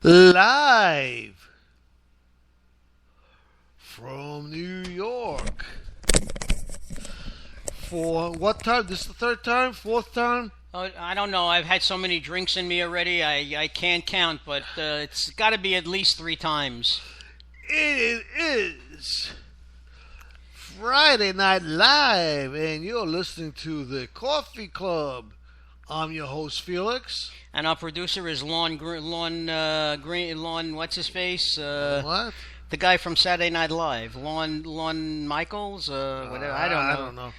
Live from New York. For what time? This is the third time? Fourth time? Oh, I don't know. I've had so many drinks in me already. I can't count, but it's got to be at least 3 times. It is Friday Night Live, and you're listening to the Coffee Club. I'm your host, Felix. And our producer is Lon what's his face? What? The guy from Saturday Night Live. Lon Michaels? Whatever. I don't know.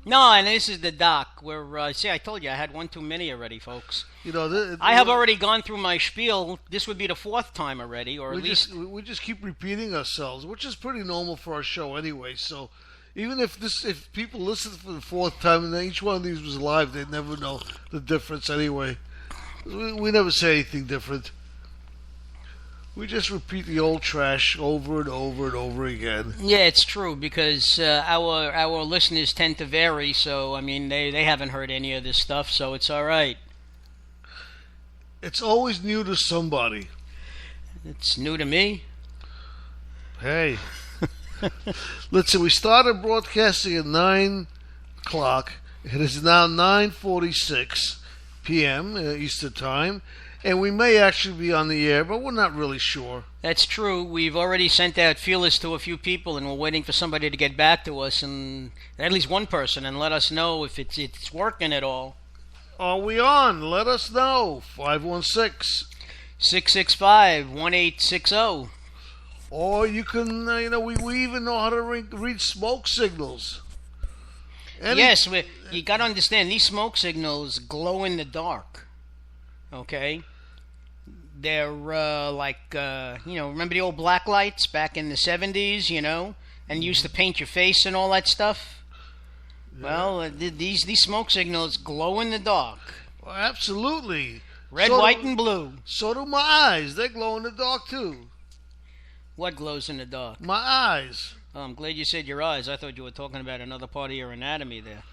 No, and this is the doc where, see, I told you I had one too many already, folks. You know, I have already gone through my spiel. This would be the 4th time already, or at least... We just keep repeating ourselves, which is pretty normal for our show anyway, so... Even if people listen for the 4th time and each one of these was live, they'd never know the difference anyway. We never say anything different. We just repeat the old trash over and over and over again. Yeah, it's true, because our listeners tend to vary, so, I mean, they haven't heard any of this stuff, so it's all right. It's always new to somebody. It's new to me. Hey. Listen, we started broadcasting at 9 o'clock. It is now 9:46 p.m. Eastern Time. And we may actually be on the air, but we're not really sure. That's true. We've already sent out feelers to a few people, and we're waiting for somebody to get back to us, and at least one person, and let us know if it's working at all. Are we on? Let us know. 516-665-1860. Or you can, we even know how to read smoke signals. Yes, you got to understand, these smoke signals glow in the dark. Okay? They're remember the old black lights back in the 70s, and used to paint your face and all that stuff? Yeah. Well, these smoke signals glow in the dark. Well, absolutely. Red, white, and blue. So do my eyes. They glow in the dark, too. What glows in the dark? My eyes. Oh, I'm glad you said your eyes. I thought you were talking about another part of your anatomy there.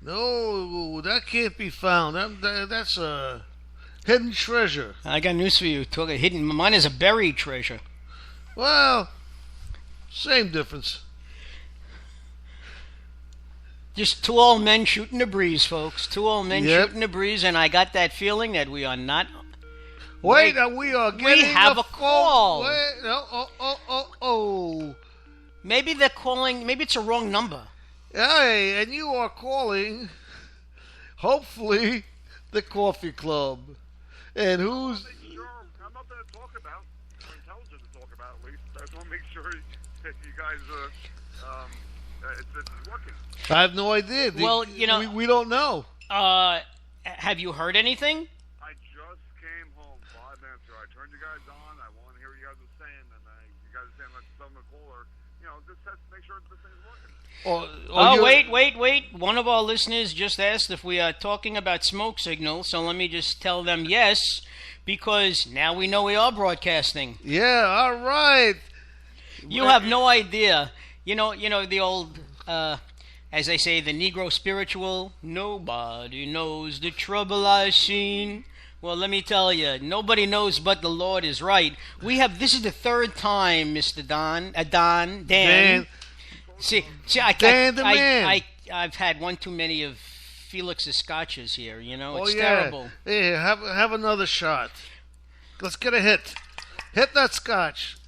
No, that can't be found. That's a hidden treasure. I got news for you. Mine is a buried treasure. Well, same difference. Just 2 old men shooting the breeze, folks. 2 old men shooting the breeze, and I got that feeling that we are not... Wait, we are getting we have a call. Wait, oh. Maybe they're calling, maybe it's a wrong number. Hey, and you are calling, hopefully, the Coffee Club. And who's... Sure, I'm not going to talk about, or intelligent to talk about at least. I just want to make sure that you guys, it's working. I have no idea. Well, we don't know. Have you heard anything? I just came home 5 minutes ago. I turned you guys on. I want to hear what you guys are saying, and you guys are saying let's send a caller. Just test to make sure this thing's working. Wait. One of our listeners just asked if we are talking about smoke signals, so let me just tell them yes, because now we know we are broadcasting. Yeah, all right. You have no idea. You know the old, as they say, the Negro spiritual, nobody knows the trouble I've seen. Well, let me tell you, nobody knows but the Lord is right. This is the 3rd time, Mr. Dan. See, I've had one too many of Felix's scotches here. It's terrible. Hey, have another shot. Let's get a hit. Hit that scotch.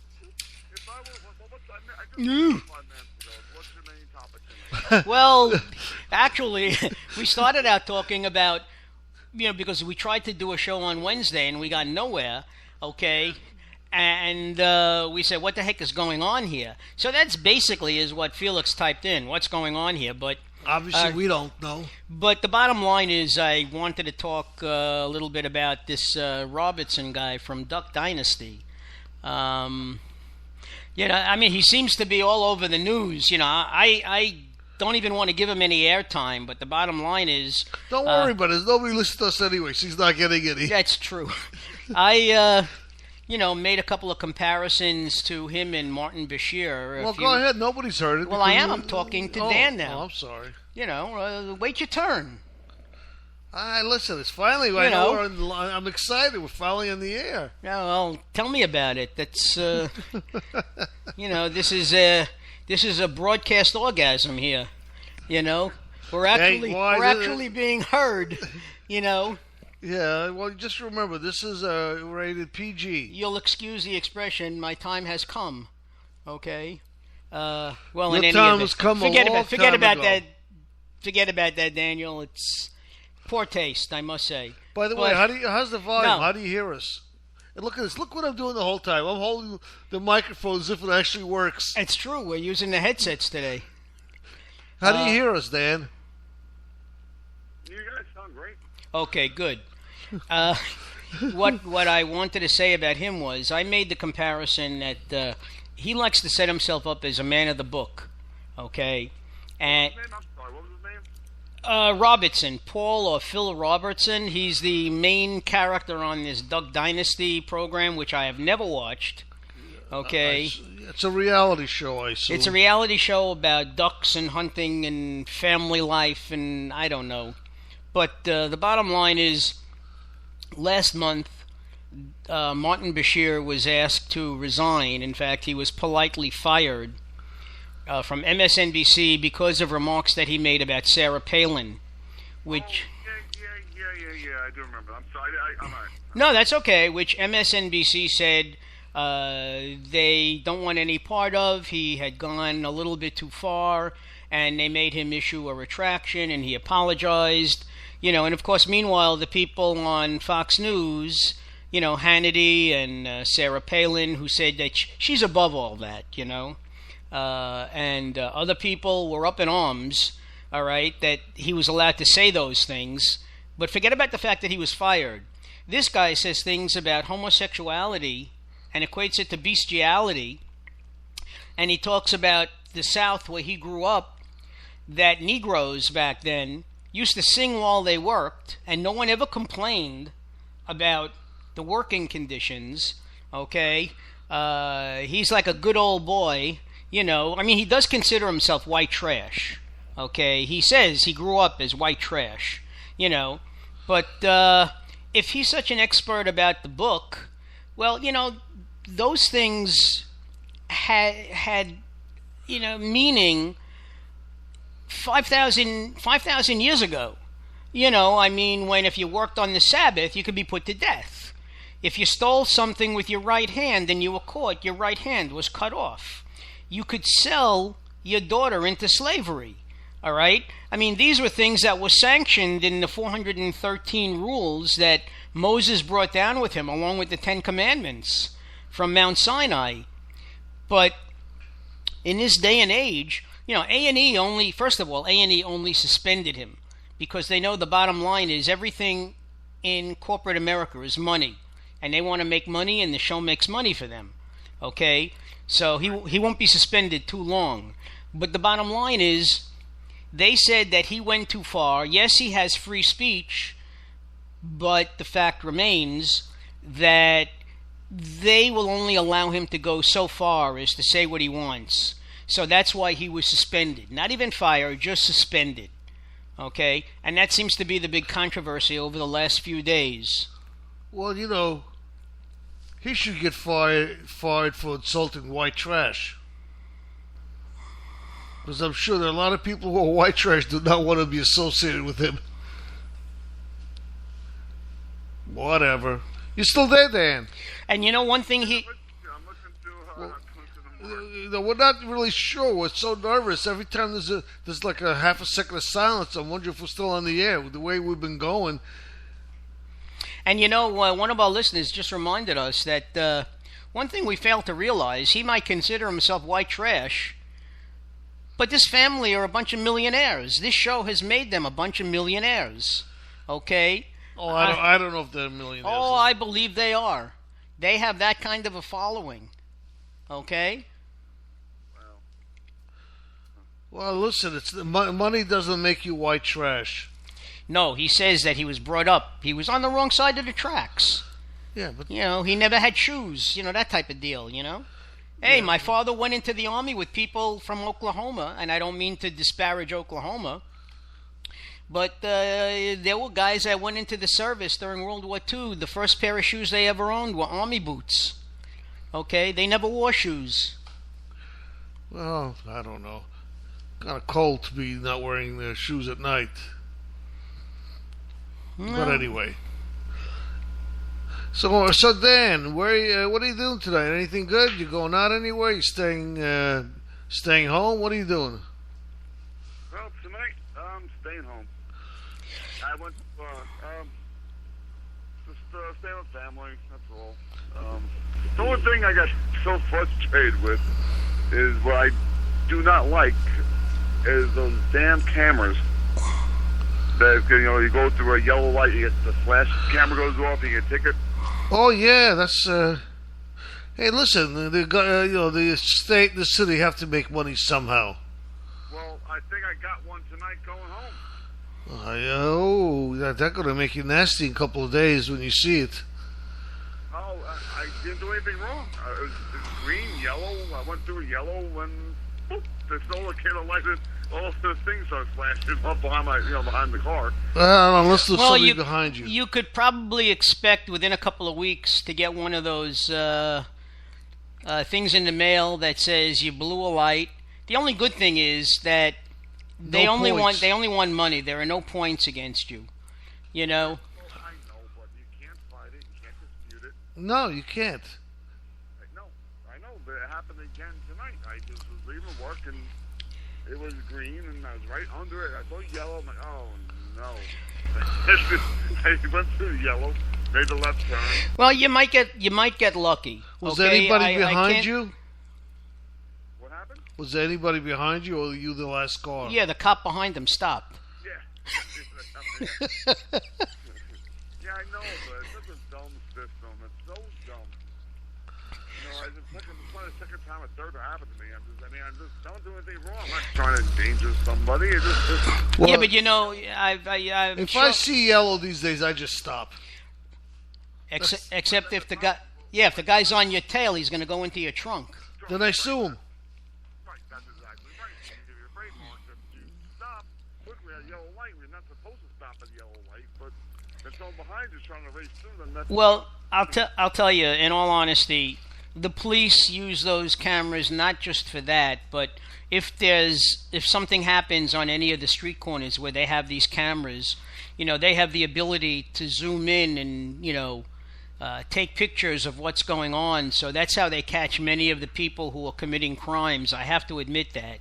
Well, actually, we started out talking about. Because we tried to do a show on Wednesday and we got nowhere, okay? And we said, what the heck is going on here? So that's basically is what Felix typed in, what's going on here. But obviously we don't know. But the bottom line is I wanted to talk a little bit about this Robertson guy from Duck Dynasty. He seems to be all over the news. I don't even want to give him any airtime, but the bottom line is... Don't worry about it. Nobody listens to us anyway. She's not getting any. That's true. I, made a couple of comparisons to him and Martin Bashir. Well, go ahead. Nobody's heard it. Well, I am. I'm talking to Dan now. Oh, I'm sorry. Wait your turn. Listen, it's finally, I'm excited. We're finally on the air. Yeah, well, tell me about it. That's, this is a broadcast orgasm here. We're actually being heard. Yeah, well, just remember, this is rated PG. You'll excuse the expression, my time has come. Okay? Well, your in any time event, has come forget about ago. that. Forget about that, Daniel. It's poor taste, I must say. By the way, how's the volume? No. How do you hear us? And look at this. Look what I'm doing the whole time. I'm holding the microphone as if it actually works. It's true. We're using the headsets today. How do you hear us, Dan? You guys sound great. Okay, good. What I wanted to say about him was I made the comparison that he likes to set himself up as a man of the book. Okay? And what was his name? Robertson, Paul or Phil Robertson. He's the main character on this Duck Dynasty program, which I have never watched. Okay, it's a reality show, I assume. It's a reality show about ducks and hunting and family life, and I don't know. But the bottom line is, last month, Martin Bashir was asked to resign. In fact, he was politely fired from MSNBC because of remarks that he made about Sarah Palin, which... Yeah, I do remember. I'm sorry. I'm not... No, that's okay, which MSNBC said they don't want any part of. He had gone a little bit too far, and they made him issue a retraction, and he apologized. And of course, meanwhile, the people on Fox News, Hannity and Sarah Palin, who said that she's above all that, and other people were up in arms, all right, that he was allowed to say those things. But forget about the fact that he was fired. This guy says things about homosexuality and equates it to bestiality. And he talks about the South where he grew up, that Negroes back then used to sing while they worked, and no one ever complained about the working conditions, okay? He's like a good old boy, he does consider himself white trash, okay? He says he grew up as white trash, But if he's such an expert about the book, well, those things had meaning 5,000 years ago. When if you worked on the Sabbath, you could be put to death. If you stole something with your right hand and you were caught, your right hand was cut off. You could sell your daughter into slavery. All right? These were things that were sanctioned in the 413 rules that Moses brought down with him, along with the 10 Commandments from Mount Sinai. But in this day and age, A&E only suspended him because they know the bottom line is everything in corporate America is money. And they want to make money, and the show makes money for them. Okay? So he won't be suspended too long. But the bottom line is, they said that he went too far. Yes, he has free speech, but the fact remains that they will only allow him to go so far as to say what he wants. So that's why he was suspended. Not even fired, just suspended. Okay? And that seems to be the big controversy over the last few days. Well, he should get fired for insulting white trash. Because I'm sure there are a lot of people who are white trash do not want to be associated with him. Whatever. You're still there, Dan. And one thing we're not really sure. We're so nervous. Every time there's like a half a second of silence, I'm wondering if we're still on the air with the way we've been going. And one of our listeners just reminded us that one thing we failed to realize, he might consider himself white trash, but this family are a bunch of millionaires. This show has made them a bunch of millionaires. Okay? Oh, I don't know if they're millionaires. Oh, I believe they are. They have that kind of a following. Okay? Well, listen, money doesn't make you white trash. No, he says that he was brought up. He was on the wrong side of the tracks. Yeah, but... he never had shoes. That type of deal, Hey, my father went into the army with people from Oklahoma, and I don't mean to disparage Oklahoma, But there were guys that went into the service during World War II. The first pair of shoes they ever owned were army boots. Okay, they never wore shoes. Well, I don't know. Kind of cold to be not wearing their shoes at night. No. But anyway. So Dan, what are you doing tonight? Anything good? You going out anywhere? You staying home? What are you doing? Well, tonight I'm staying home. I went just staying with family. That's all. The only thing I got so frustrated with is what I do not like is those damn cameras. That you go through a yellow light, you get the flash camera goes off, you get a ticket. Oh yeah, that's. Hey, listen, the state, the city have to make money somehow. Well, I think I got one tonight going home. That's going to make you nasty in a couple of days when you see it. Oh, I didn't do anything wrong. It was green, yellow. I went through yellow and boop, the solar candle lighted. All the things are flashing up behind the car. Unless there's somebody behind you. You could probably expect within a couple of weeks to get one of those things in the mail that says you blew a light. The only good thing is that they only want money. There are no points against you. You know. I know, but you can't fight it. You can't dispute it. No, you can't. I know, but it happened again tonight. I just was leaving work and it was green, and I was right under it. I saw yellow. I'm like, oh no! I went through yellow, made the left turn. Well, you might get lucky. Was anybody behind you? What happened? Was there anybody behind you, or were you the last car? Yeah, the cop behind them stopped. Yeah. Yeah, I know, but it's such a dumb system. It's so dumb. It's the second time or third happened to me. I just don't do anything wrong. I'm not trying to endanger somebody. Well, yeah, but if I see yellow these days, I just stop. Except if the guy's on your tail, he's going to go into your trunk. Then I sue him. Right, that's exactly right. You give your brake mark. If you stop quickly at a yellow light, we're not supposed to stop at a yellow light, but if someone behind you is trying to race through them, that's... Well, I'll tell you, in all honesty, the police use those cameras not just for that, but if something happens on any of the street corners where they have these cameras, they have the ability to zoom in and take pictures of what's going on. So that's how they catch many of the people who are committing crimes. I have to admit that.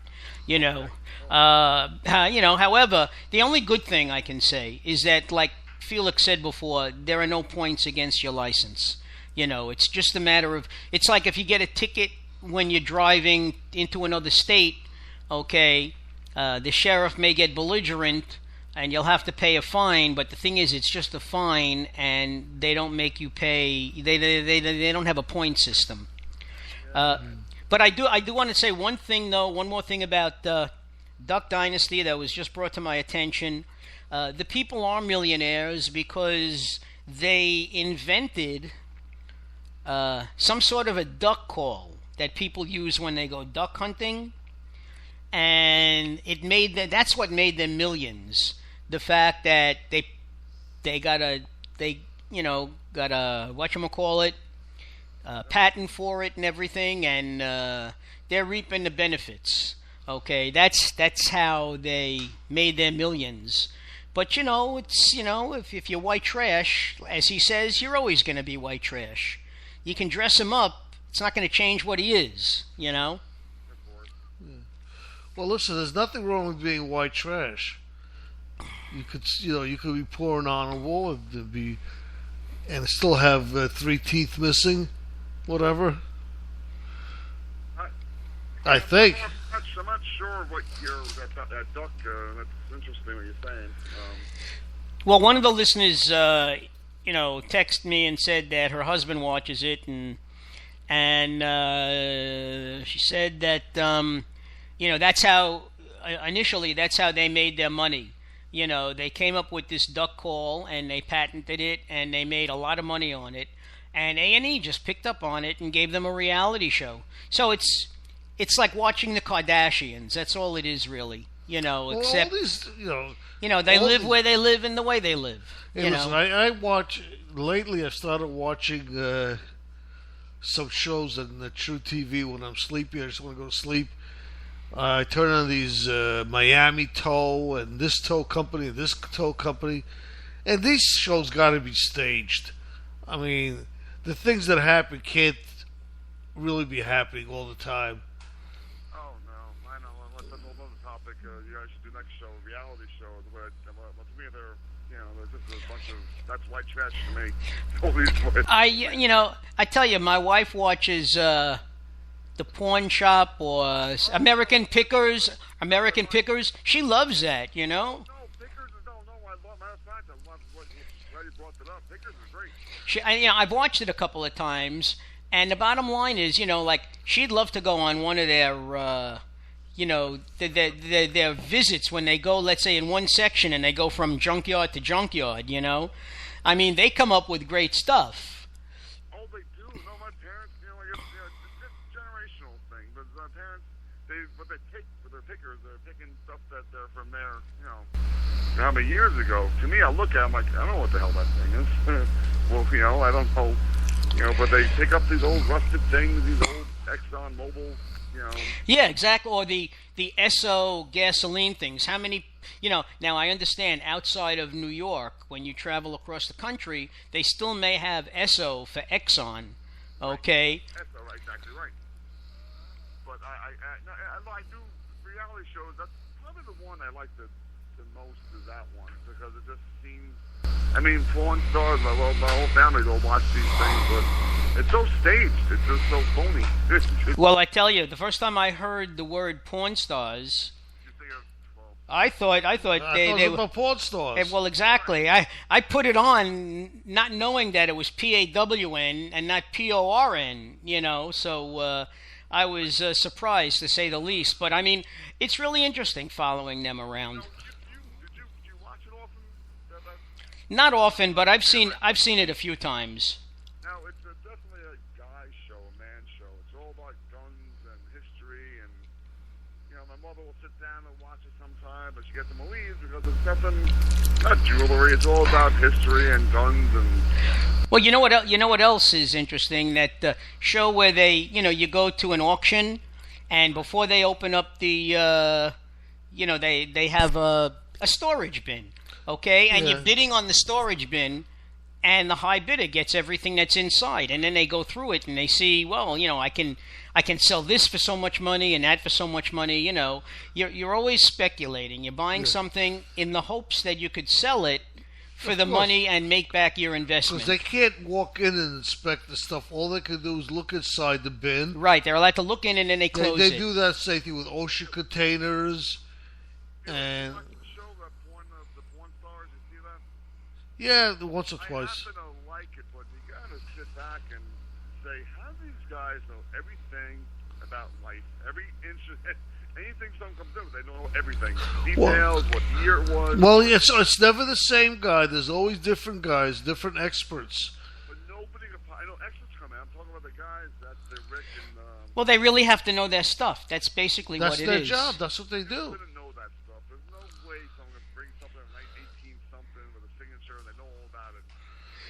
However, the only good thing I can say is that, like Felix said before, there are no points against your license. It's just a matter of, it's like if you get a ticket when you're driving into another state, okay, the sheriff may get belligerent and you'll have to pay a fine, but the thing is, it's just a fine and they don't make you pay, they don't have a point system. But I do want to say one more thing about Duck Dynasty that was just brought to my attention. The people are millionaires because they invented some sort of a duck call that people use when they go duck hunting, and that's what made them millions. The fact that they got a whatchamacallit, patent for it and everything, and they're reaping the benefits. Okay, that's how they made their millions. But it's if you're white trash, as he says, you're always going to be white trash. You can dress him up; it's not going to change what he is. Yeah. Well, listen, there's nothing wrong with being white trash. You could be poor and honorable and still have 3 teeth missing, whatever. I think. I'm not sure what about that duck. That's interesting what you're saying. Well, one of the listeners, texted me and said that her husband watches it, and she said that that's how initially that's how they made their money. They came up with this duck call and they patented it and they made a lot of money on it, and A&E just picked up on it and gave them a reality show. So it's like watching the Kardashians. That's all it is, really. Well, except all these, they live where they live and the way they live. Hey, listen, I watch lately. I started watching some shows on the True TV when I'm sleepy. I just want to go to sleep. I turn on these Miami Tow and this tow company, this tow company, and these shows got to be staged. I mean, the things that happen can't really be happening all the time. Oh no, I know. That's another topic. You guys should do next show, reality show. But to me, they're just a bunch of that's white trash to me. I tell you, my wife watches the Pawn Shop or American Pickers. She loves that. No, Pickers. No. I love. Matter of fact, I love what you brought it up. Pickers is great. I've watched it a couple of times. And the bottom line is, she'd love to go on one of their, their visits when they go, let's say, in one section and they go from junkyard to junkyard, I mean, they come up with great stuff. Oh, they do. No, my parents, it's a generational thing. But my parents, what they take with their pickers, they're picking stuff that they're from there, how many years ago. To me, I look at it, I'm like, I don't know what the hell that thing is. Well, I don't know. But they pick up these old rusted things, these old Exxon Mobil, Yeah, exactly. Or the Esso gasoline things. How many, now I understand outside of New York, when you travel across the country, they still may have Esso for Exxon, okay? Esso, exactly right. But I do reality shows. That's probably the one I like the most is that one because it just seems. I mean, porn stars, my whole family will watch these things, but it's so staged. It's just so phony. Well, I tell you, the first time I heard the word porn stars, I thought they were porn stars. Well, exactly. I put it on not knowing that it was PAWN and not PORN, so I was surprised to say the least. But, I mean, it's really interesting following them around. Not often, but I've seen it a few times. Now, it's definitely a guy show, a man show. It's all about guns and history, and my mother will sit down and watch it sometime, but she gets them to leave because it's nothing, not jewelry. It's all about history and guns and. Well, you know what else is interesting? That show where they, you go to an auction, and before they open up the, they have a storage bin. Okay, and you're bidding on the storage bin, and the high bidder gets everything that's inside, and then they go through it and they see, well, I can sell this for so much money and that for so much money. You're always speculating. You're buying something in the hopes that you could sell it for the money and make back your investment. Because they can't walk in and inspect the stuff. All they can do is look inside the bin. Right, they're allowed to look in and then they close it. They do that same thing with ocean containers and. Yeah, once or twice. I happen to like it, but you gotta sit back and say, how do these guys know everything about life? Every inch, anything someone comes in, they know everything. Details, what year it was. Well, it's never the same guy. There's always different guys, different experts. But nobody, I know experts come in. I'm talking about the guys that they're Rick and. Well, they really have to know their stuff. That's basically what it is. That's their job. That's what they do.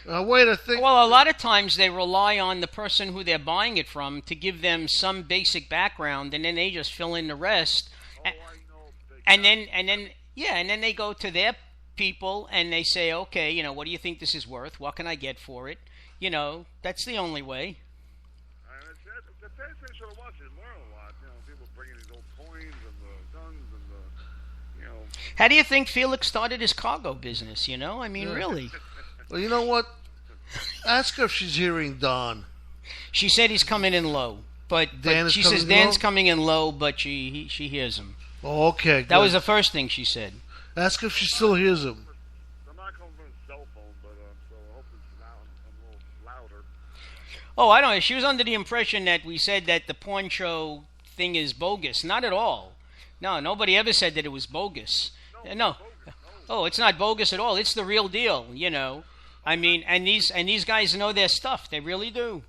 Wait, I think. Well, a lot of times they rely on the person who they're buying it from to give them some basic background, and then they just fill in the rest. And then they go to their people and they say, okay, what do you think this is worth? What can I get for it? That's the only way. The best thing to watch is learn a lot. People bringing these old coins and the guns and the. How do you think Felix started his cargo business? I mean, really. Well, you know what? Ask her if she's hearing Don. She said he's coming in low, but she says Dan's coming in low, but she hears him. Oh, okay. That was the first thing she said. Ask her if she still hears him. I'm not coming from a cell phone, but so I hope it's a little louder. Oh, I don't know. She was under the impression that we said that the porn show thing is bogus. Not at all. No, nobody ever said that it was bogus. No. Oh, it's not bogus at all. It's the real deal, I mean, and these guys know their stuff. They really do.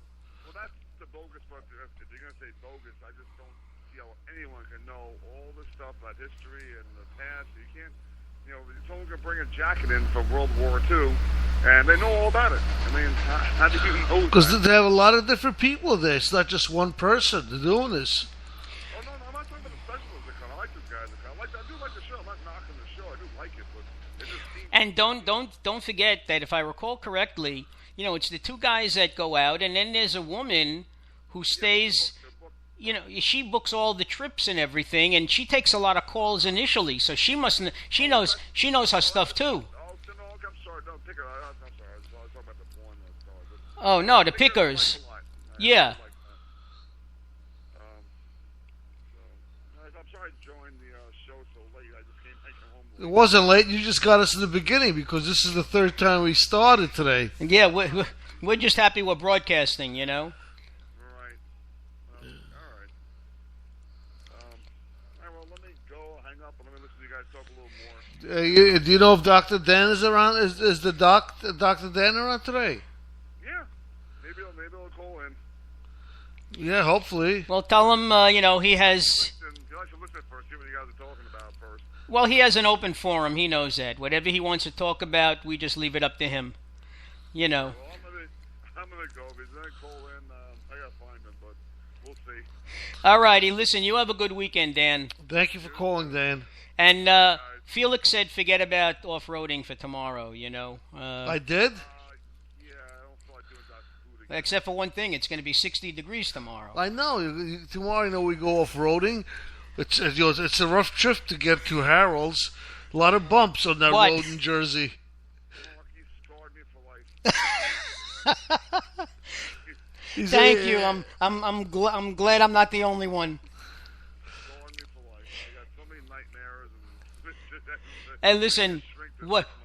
Well, that's the bogus part. If you're going to say bogus, I just don't see how anyone can know all this stuff about history and the past. You can't, someone can bring a jacket in from World War II, and they know all about it. I mean, how do you know that? Because they have a lot of different people there. It's not just one person doing this. Oh, no, I'm not talking about the specialists that come. I like this guy that come. I do like the show. I'm not knocking the show. I do like it, but it just seems... And don't forget that if I recall correctly, it's the two guys that go out, and then there's a woman who stays. She books all the trips and everything, and she takes a lot of calls initially, so she knows her stuff too. Oh, no, I'm sorry. No, picker. I'm sorry. I was talking about the porn. Oh no, the pickers. Yeah. I'm sorry I joined the show so late. I just came home late. It wasn't late. You just got us in the beginning because this is the third time we started today. Yeah, we're just happy we're broadcasting, Right. All right, well, let me go, hang up, and let me listen to you guys talk a little more. Do you know if Dr. Dan is around? Is the Dr. Dan around today? Yeah. Maybe I'll call in. Yeah, hopefully. Well, tell him, he has... I should listen first, see what you guys are talking about first. Well, he has an open forum. He knows that. Whatever he wants to talk about, we just leave it up to him. Well, I'm gonna go. If he's gonna call in, I gotta find him, but we'll see. All righty. Listen, you have a good weekend, Dan. Thank you for calling, Dan. And Felix said forget about off-roading for tomorrow, I did? Yeah, I don't feel like doing that food again. Except for one thing, it's going to be 60 degrees tomorrow. I know. Tomorrow, we go off-roading. It's a rough trip to get to Harold's. A lot of bumps on that road in Jersey. He's scarred me for life. Thank you. I'm glad I'm not the only one. Scarred me for life. I got so many nightmares. And listen,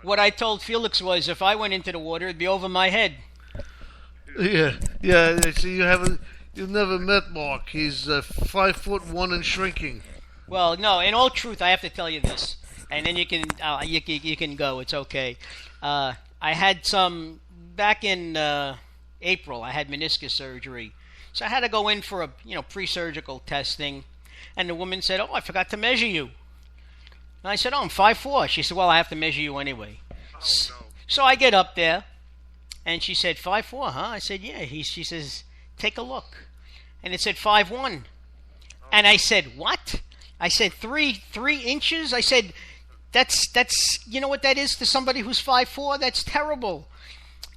what I told Felix was if I went into the water, it'd be over my head. Yeah. See, you've never met Mark. He's 5'1" and shrinking. Well, no. In all truth, I have to tell you this, and then you can go. It's okay. I had some back in April. I had meniscus surgery, so I had to go in for a pre-surgical testing, and the woman said, "Oh, I forgot to measure you." And I said, "Oh, I'm 5'4". She said, "Well, I have to measure you anyway." Oh, no. So I get up there, and she said, 5'4", huh? I said, "Yeah." She says, "Take a look," and it said 5'1", and I said, "What?" I said, three inches. I said, "That's you know what that is to somebody who's 5'4"? That's terrible."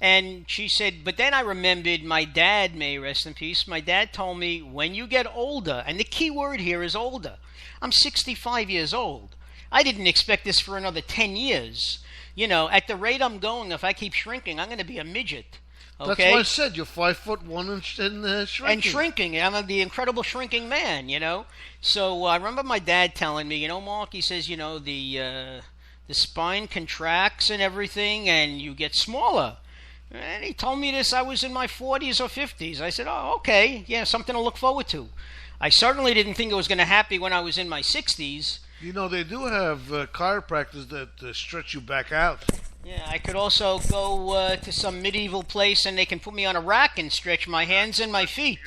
And she said, but then I remembered my dad, may he rest in peace. My dad told me when you get older, and the key word here is older. I'm 65 years old. I didn't expect this for another 10 years. At the rate I'm going, if I keep shrinking, I'm going to be a midget. Okay? That's why I said you're 5'1" and shrinking. And shrinking. I'm the incredible shrinking man, So I remember my dad telling me, Mark, he says, the spine contracts and everything, and you get smaller. And he told me this, I was in my 40s or 50s. I said, oh, okay, yeah, something to look forward to. I certainly didn't think it was going to happen when I was in my 60s. They do have chiropractors that stretch you back out. Yeah, I could also go to some medieval place and they can put me on a rack and stretch my hands and my feet.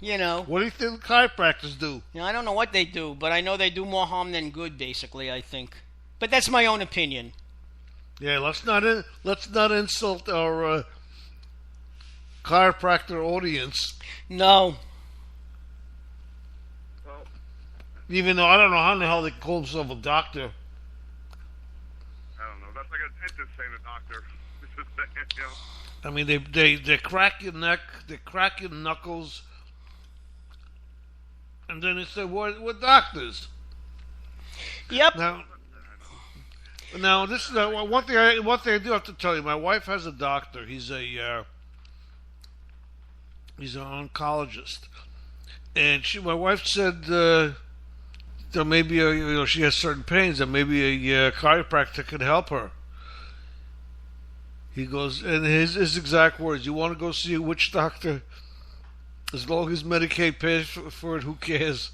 What do you think chiropractors do? I don't know what they do, but I know they do more harm than good, basically, I think. But that's my own opinion. Yeah, let's not insult our chiropractor audience. No. Well, even though I don't know how the hell they call themselves a doctor. I don't know. That's like a dentist saying a doctor. I mean, they crack your neck, they crack your knuckles, and then they say, we're doctors. Yep. Now this is one thing I do have to tell you. My wife has a doctor. He's an oncologist, and my wife said there may be she has certain pains, and maybe a chiropractor could help her. He goes, and his exact words: "You want to go see a witch doctor? As long as Medicaid pays for it, who cares?"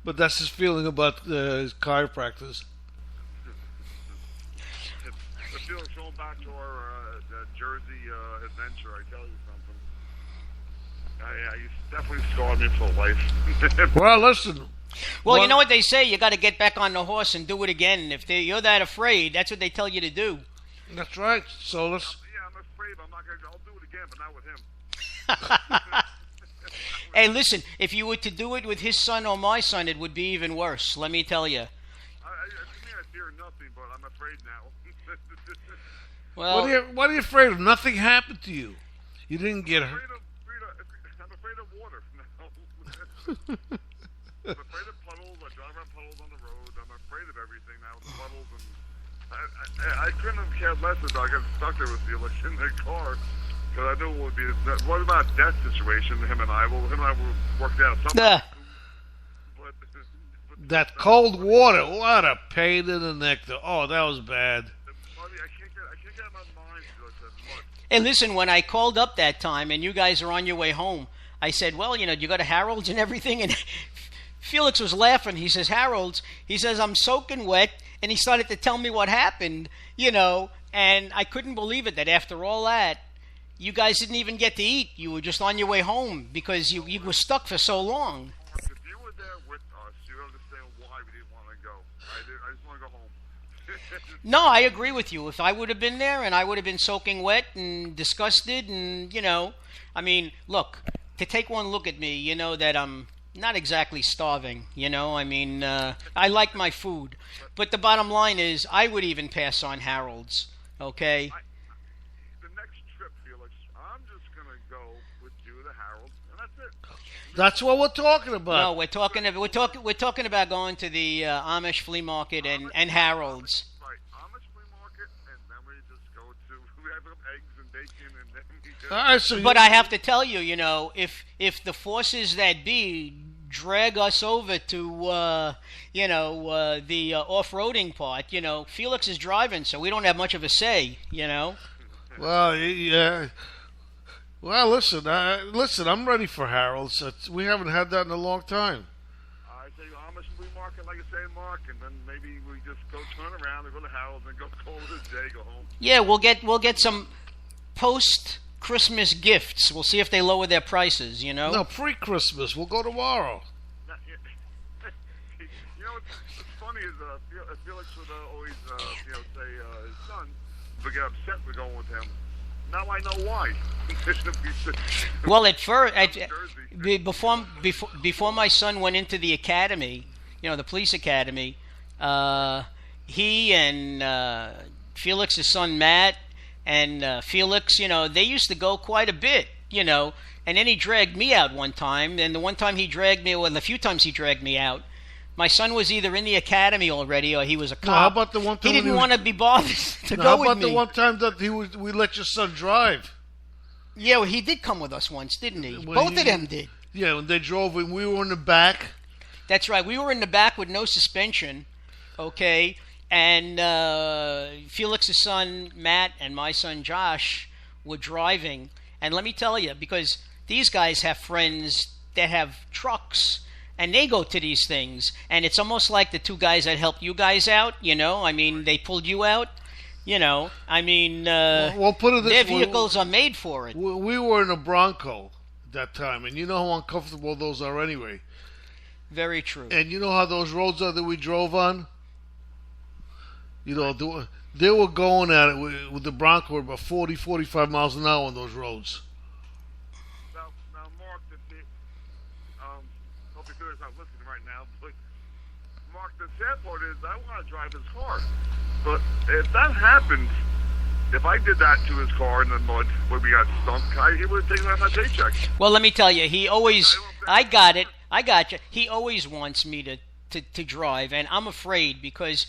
But that's his feeling about his chiropractors. Going back to our Jersey adventure, I tell you something. You definitely scarred me for life. Well, listen. Well, you know what they say? You got to get back on the horse and do it again. And if you're that afraid, that's what they tell you to do. That's right. So let's. Yeah, I'm afraid. I'm not gonna. I'll do it again, but not with him. Hey, listen. If you were to do it with his son or my son, it would be even worse. Let me tell you. I fear nothing, but I'm afraid now. Well, What are you afraid of? Nothing happened to you. You didn't get hurt. I'm afraid of water now. I'm afraid of puddles. I drive around puddles on the road. I'm afraid of everything now. The puddles and I couldn't have cared less if I got stuck there with Felix in the car because I knew it would be. What about a death situation? Him and I. Well, him and I would work out something. But That cold water. What a pain in the neck. Oh, that was bad. I can't get my mind to that much. hey, listen. When I called up that time and you guys are on your way home, I said, "Well, you go to Harold's and everything," and Felix was laughing. He says, "Harold's." He says, "I'm soaking wet," and he started to tell me what happened, and I couldn't believe it that after all that, you guys didn't even get to eat. You were just on your way home because you were stuck for so long. If you were there with us, you understand why we didn't want to go. I just want to go home. No, I agree with you. If I would have been there and I would have been soaking wet and disgusted and, I mean, look, to take one look at me, you know that I'm not exactly starving, I mean, I like my food. But the bottom line is I would even pass on Harold's, okay? The next trip, Felix, I'm just going to go with you to Harold's, and that's it. That's what we're talking about. No, we're talking about going to the Amish flea market and Harold's. Right, Amish flea market, and then we just go to, we have eggs and bacon, and then we just... All right, so But I have to tell you, if the forces that be drag us over to, the off-roading part, Felix is driving, so we don't have much of a say, Well, yeah. Well, listen, I'm ready for Harold's. We haven't had that in a long time. I say Amish flea market, like I say, Mark, and then maybe we just go turn around and go to Harold's and go call it a day, go home. Yeah, we'll get some post-Christmas gifts. We'll see if they lower their prices, No, pre-Christmas. We'll go tomorrow. What's funny is Felix would always, say his son would get upset for going with him. Now I know why. Well, at first, before my son went into the academy, the police academy, he and Felix's son Matt and Felix, they used to go quite a bit, and then he dragged me out one time, and the one time he dragged me, well, the few times he dragged me out, my son was either in the academy already or he was a cop. No, how about the one time he didn't want to be bothered to go with me? How about the one time that we let your son drive? Yeah, well, he did come with us once, didn't he? Well, Both of them did. Yeah, when they drove and we were in the back. That's right. We were in the back with no suspension, okay? And Felix's son, Matt, and my son, Josh, were driving. And let me tell you, because these guys have friends that have trucks, and they go to these things. And it's almost like the two guys that helped you guys out, I mean, they pulled you out. I mean, well, put it this their way, vehicles are made for it. We were in a Bronco at that time, and you know how uncomfortable those are anyway. Very true. And you know how those roads are that we drove on? They were going at it with the Bronco about 40, 45 miles an hour on those roads. Now Mark, hope your daughter's not listening right now, but Mark, the sad part is I want to drive his car. But if that happened, if I did that to his car in the mud where we got stunk, he would have taken out my paycheck. Well, let me tell you, he always, I got you. He always wants me to drive, and I'm afraid because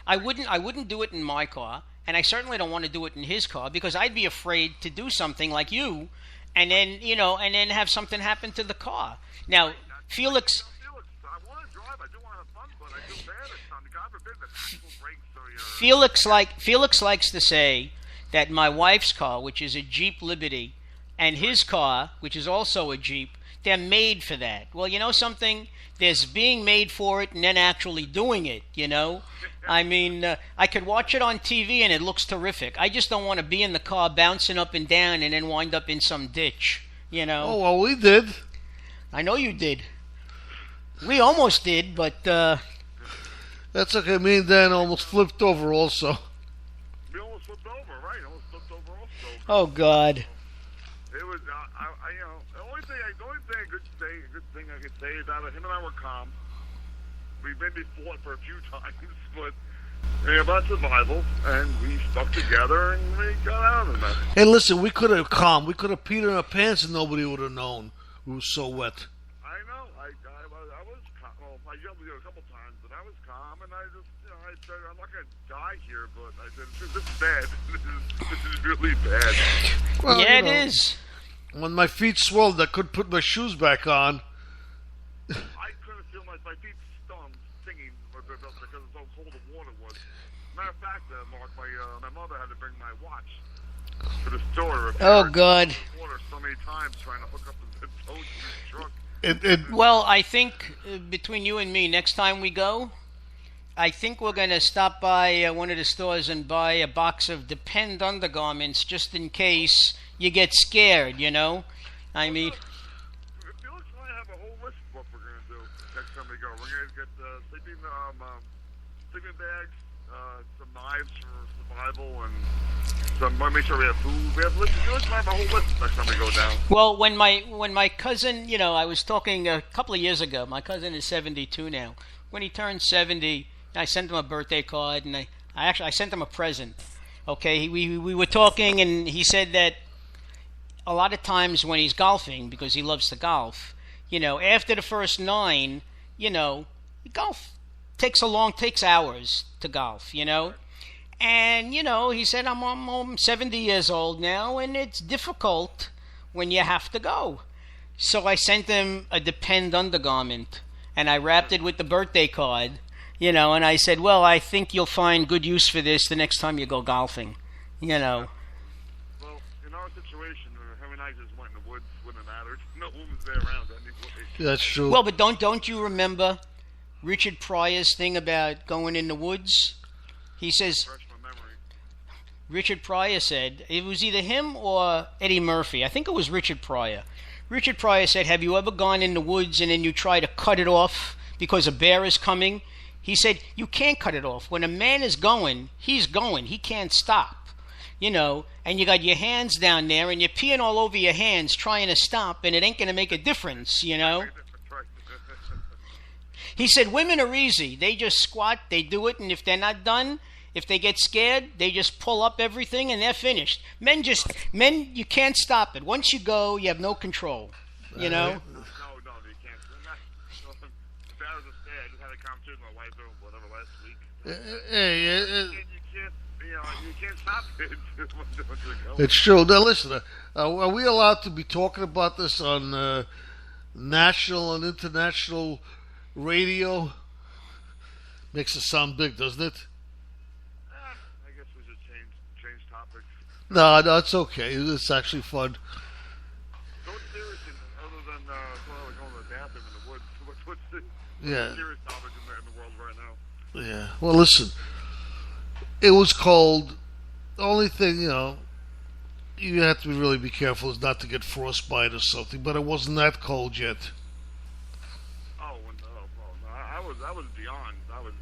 I wouldn't do it in my car, and I certainly don't want to do it in his car because I'd be afraid to do something like you, and then have something happen to the car. Now, Felix, I want to drive. I do want to have fun, but I feel bad at times. God forbid that people break Felix likes to say that my wife's car, which is a Jeep Liberty, and his car, which is also a Jeep, they're made for that. Well, you know something? There's being made for it and then actually doing it, I mean, I could watch it on TV and it looks terrific. I just don't want to be in the car bouncing up and down and then wind up in some ditch, You know. Oh, well, we did. I know you did. We almost did, but That's okay. Me and Dan almost flipped over also. We almost flipped over, right? Almost flipped over also. oh God. It was, you know, the only thing good thing I could say about it, him and I were calm. We maybe fought for a few times, but about survival, and we stuck together, and we got out of that. Hey, listen, we could have peed in our pants and nobody would have known. We were so wet. I know. I was calm. Well, I yelled at you a couple times, but I was calm, and I just, you know, I said, I'm not going to die here, but I said, this is bad. This is really bad. Well, yeah, you know, it is. When my feet swelled, I couldn't put my shoes back on. I couldn't feel my feet stinging because of how cold the water was. Matter of fact, Mark, my mother had to bring my watch to the store to repair Oh it. God. Water so many times trying to hook up the toes to the truck. Well, I think between you and me, next time we go, I think we're going to stop by one of the stores and buy a box of Depend undergarments just in case you get scared, you know? I mean, Felix and I have a whole list of what we're going to do next time we go. We're going to get sleeping bags, some knives for survival, and make sure we have food. We have Felix and I have a whole list next time we go down. well, when my cousin, you know, I was talking a couple of years ago. My cousin is 72 now. When he turned 70, I sent him a birthday card, and I sent him a present. Okay, we were talking, and he said that a lot of times when he's golfing, because he loves to golf, you know, after the first 9, you know, golf takes hours to golf, you know. And, you know, he said, I'm 70 years old now, and it's difficult when you have to go. So I sent him a Depend undergarment, and I wrapped it with the birthday card, you know, and I said, well, I think you'll find good use for this the next time you go golfing, you know. Well, in our situation, him and I just went in the woods, wouldn't have mattered. No one was there around anyway. That's true. Well, but don't you remember Richard Pryor's thing about going in the woods? He says, Fresh my memory. Richard Pryor said, it was either him or Eddie Murphy. I think it was Richard Pryor. Richard Pryor said, have you ever gone in the woods and then you try to cut it off because a bear is coming? He said, you can't cut it off. When a man is going, he's going. He can't stop. You know, and you got your hands down there and you're peeing all over your hands trying to stop, and it ain't going to make a difference, you know. He said, women are easy. They just squat, they do it, and if they're not done, if they get scared, they just pull up everything and they're finished. Men, you can't stop it. Once you go, you have no control, you know. No, you can't. If that was a stay, I just had a conversation with my wife or whatever last week. Hey, You can't stop it. it's true. Now, listen, are we allowed to be talking about this on national and international radio? Makes it sound big, doesn't it? I guess we should change topics. No, it's okay. It's actually fun. Don't serious other than going to the bathroom in the woods. What's the Yeah. serious topic in the world right now? Yeah. Well, listen. It was cold. The only thing, you know, you have to really be careful is not to get frostbite or something. But it wasn't that cold yet. Oh, no, I was beyond. I was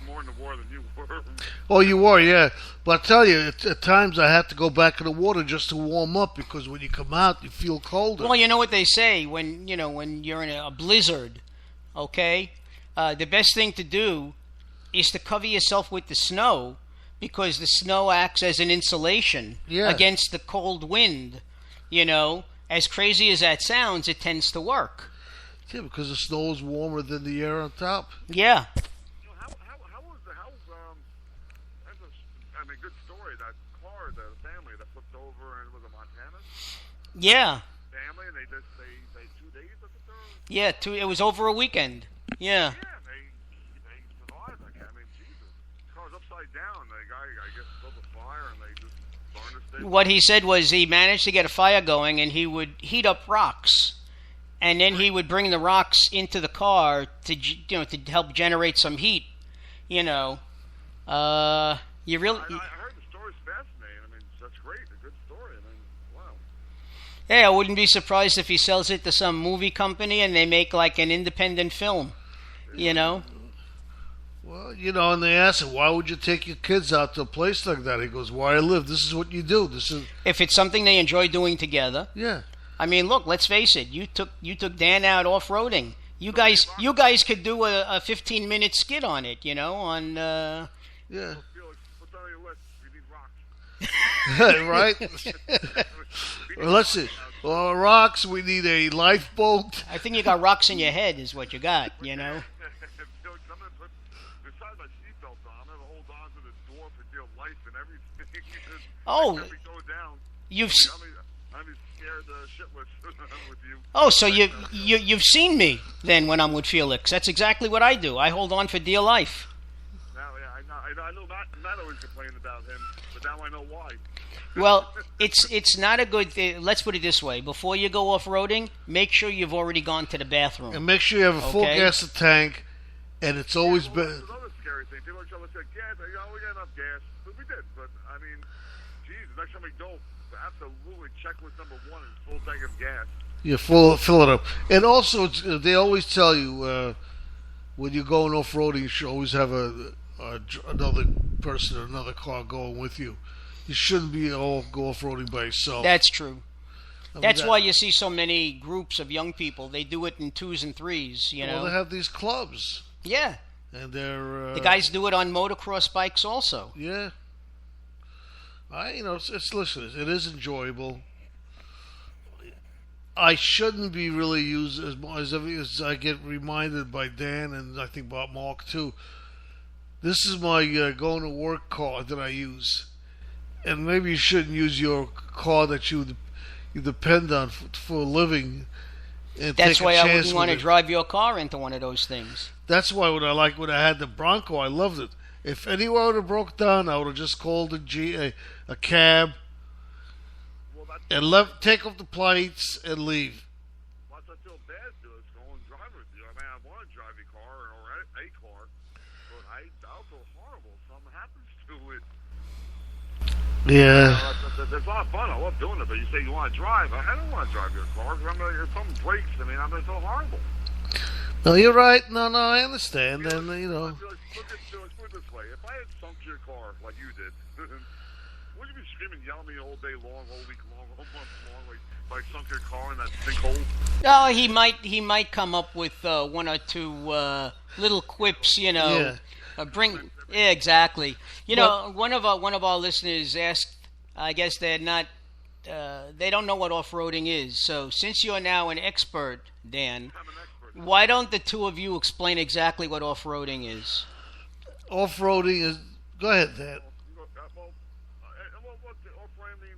more in the war than you were. Oh, you were, yeah. But I tell you, at times I had to go back in the water just to warm up because when you come out, you feel colder. Well, you know what they say when you're in a blizzard, okay? The best thing to do is to cover yourself with the snow, because the snow acts as an insulation against the cold wind. You know, as crazy as that sounds, it tends to work. Yeah, because the snow is warmer than the air on top. Yeah. How was that's a good story. That car, the family that flipped over and was in Montana. Yeah. Family, and they 2 days. Yeah. It was over a weekend. Yeah. Yeah, they survived. I mean, Jesus, the car's upside down. The guy, I guess, built a fire and they just burned the state. What he said was he managed to get a fire going, and he would heat up rocks, and then he would bring the rocks into the car to help generate some heat. You know, you really. I heard the story's fascinating. I mean, that's great. A good story. I mean, wow. Hey, I wouldn't be surprised if he sells it to some movie company and they make like an independent film. You know? Well, and they ask him, why would you take your kids out to a place like that? He goes, where I live, this is what you do. This is If it's something they enjoy doing together. Yeah. I mean, look, let's face it. You took Dan out off-roading. You guys could do a 15-minute skit on it, on Yeah. Felix, what's on your list? We need rocks. Right? Well, let's see. Well, rocks, we need a lifeboat. I think you got rocks in your head is what you got, Felix, I'm gonna put, besides my seatbelt on, I'm gonna hold on to the door for dear life and everything. Oh, Every go down. you've I'm scared shitless with you. Oh, so you've seen me then when I'm with Felix. That's exactly what I do. I hold on for dear life. Now, yeah, I know Matt always complained about him, but now I know why. Well, it's not a good thing. Let's put it this way. Before you go off-roading, make sure you've already gone to the bathroom. And make sure you have a full gas tank, and it's always been... That's another scary thing. People are trying to say, gas, we got enough gas. But we did. But, I mean, geez, next time we go, absolutely checklist number one is full tank of gas. You fill it up. And also, they always tell you, when you're going off-roading, you should always have another person or another car going with you. You shouldn't be all go off-roading by yourself. That's true. That's why you see so many groups of young people. They do it in 2s and 3s, Well, they have these clubs. Yeah. And they're... the guys do it on motocross bikes also. Yeah. Listen, it is enjoyable. I shouldn't be really used as I get reminded by Dan and I think about Mark too. This is my going to work car that I use. And maybe you shouldn't use your car that you depend on for a living. And That's take why a I chance wouldn't want to with it. drive your car into one of those things. That's why when I had the Bronco, I loved it. If anywhere would have broke down, I would have just called a cab and take off the plates and leave. What I feel bad to is go and drive with you. I mean, I want to drive your car or a car, but I'll feel horrible if something happens to it. Yeah. It's a lot of fun. I love doing it, but you say you want to drive. I don't want to drive your car. If something breaks, I'm going to feel horrible. No, you're right. No, I understand. And, Look at this way. If I had sunk your car like you did, would you be screaming, yelling at me all day long, all week long, all month long, like I sunk your car in that sinkhole? No, he might come up with one or two little quips, Yeah. Yeah, exactly. One of our listeners asked. I guess they're not. They don't know what off-roading is. So since you're now an expert, Dan, I'm an expert. why don't the two of you explain exactly what off-roading is? Off-roading is... Go ahead, Dan. Off-roading,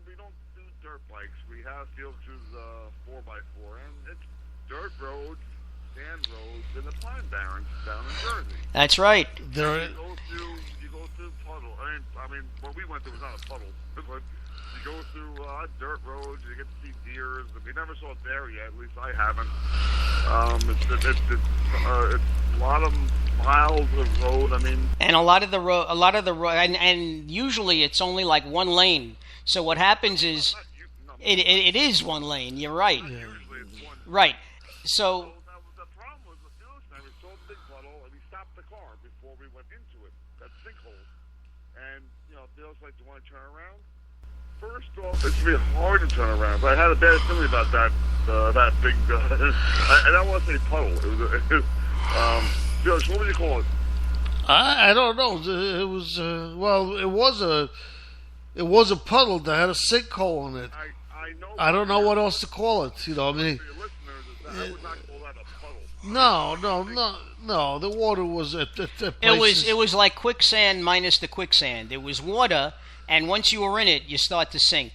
we don't do dirt bikes. We have Felix's 4x4, and it's dirt roads, sand roads, and the Pine Barrens down in Jersey. That's right. You go through puddle. I mean, what we went through was not a puddle, but you go through dirt roads. You get to see deers. We never saw a bear yet. At least I haven't. It's a lot of miles of road. I mean, And a lot of the road, and usually it's only like one lane. So what happens is, it is one lane. You're right. usually it's one. Right. So Now, the problem was with Felix and I, we saw the big puddle, and we stopped the car before we went into it, that sinkhole. And, Felix like, do you want to turn around? First off, it's really hard to turn around, but I had a bad feeling about that big, I don't want to say puddle. Felix, what would you call it? I don't know. It was... it was a puddle that had a sinkhole in it. I know. I don't know what else to call it. I mean... For your listeners, I would not call that a puddle. No. The water was at it was like quicksand minus the quicksand. It was water, and once you were in it, you start to sink.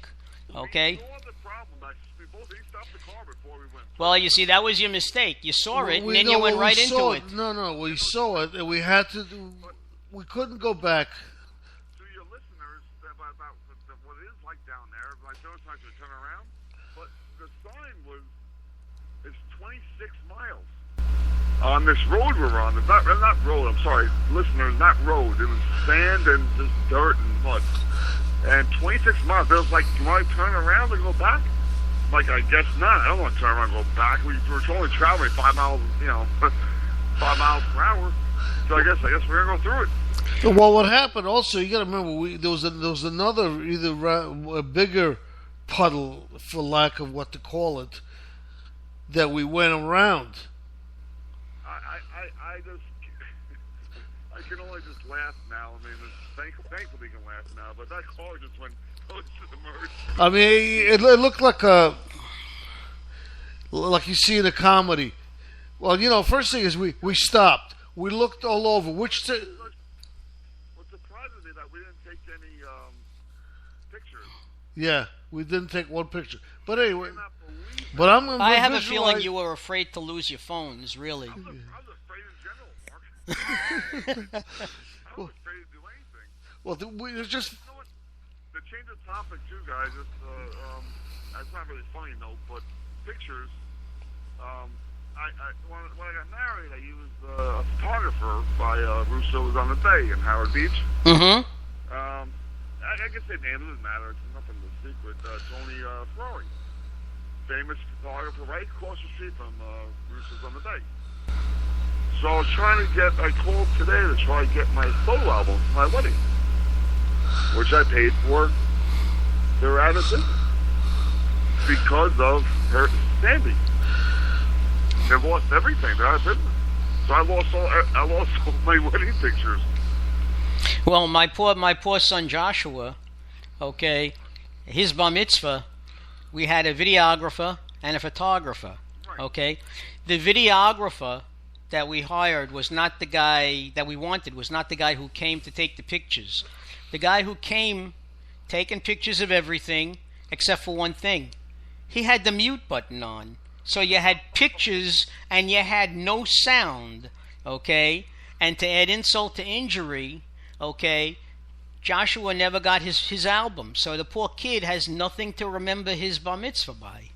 Okay. We saw the problem. We both stopped the car before we went. Well, you see, that was your mistake. You saw it, and then you went right into it. No, we saw it, and we had to... We couldn't go back. To your listeners about what it is like down there, like those times to turn around, but the sign it's 26 miles on this road we're on. It's not road. I'm sorry, listeners, not road. It was sand and just dirt and mud. And 26 miles. It was like, you want to turn around and go back? like, I guess not. I don't want to turn around and go back. We're only traveling 5 miles, 5 miles per hour. So I guess we're gonna go through it. Well, what happened also, you got to remember, there was another a bigger puddle, for lack of what to call it, that we went around. I just I can only just laugh now. I mean, thankfully can laugh now, but that car just went close to the merge. I mean, it looked like you see in a comedy. Well, first thing is we stopped. We looked all over. What surprises me that we didn't take any pictures. Yeah, we didn't take one picture. But anyway, I have a feeling you were afraid to lose your phones. Really. I was afraid in general, Mark. I was afraid to do anything. Well, it's just. You know what? To change the topic too, guys. It's not really funny, but pictures. When I got married, I used a photographer by Russo's on the Bay in Howard Beach. Mm-hmm. I guess their name doesn't matter. It's nothing to secret. Tony Ferrari, famous photographer, right across the street from Russo's on the Bay. So I was I called today to try to get my photo album for my wedding, which I paid for. They were out of business because of her Sandy. They lost everything. They're out of business. So I lost all my wedding pictures. Well, my poor son Joshua, okay, his bar mitzvah, we had a videographer and a photographer, right. Okay. The videographer that we hired was not the guy that we wanted, was not the guy who came to take the pictures. The guy who came taking pictures of everything except for one thing. He had the mute button on. So you had pictures and you had no sound, okay? And to add insult to injury, okay, Joshua never got his album. So the poor kid has nothing to remember his bar mitzvah by.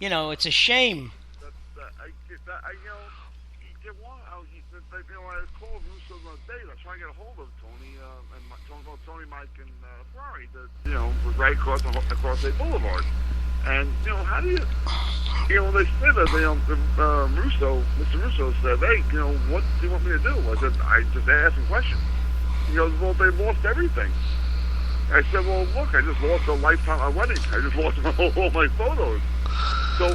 It's a shame. I called Russo on the day. I was trying to get a hold of Tony, Tony, Mike, and Ferrari that, was right across the boulevard. And, how do you, they said that, Mr. Russo said, hey, what do you want me to do? I said, I just asked him questions. He goes, well, they lost everything. I said, well, look, I just lost a lifetime of wedding. I just lost all my photos. So,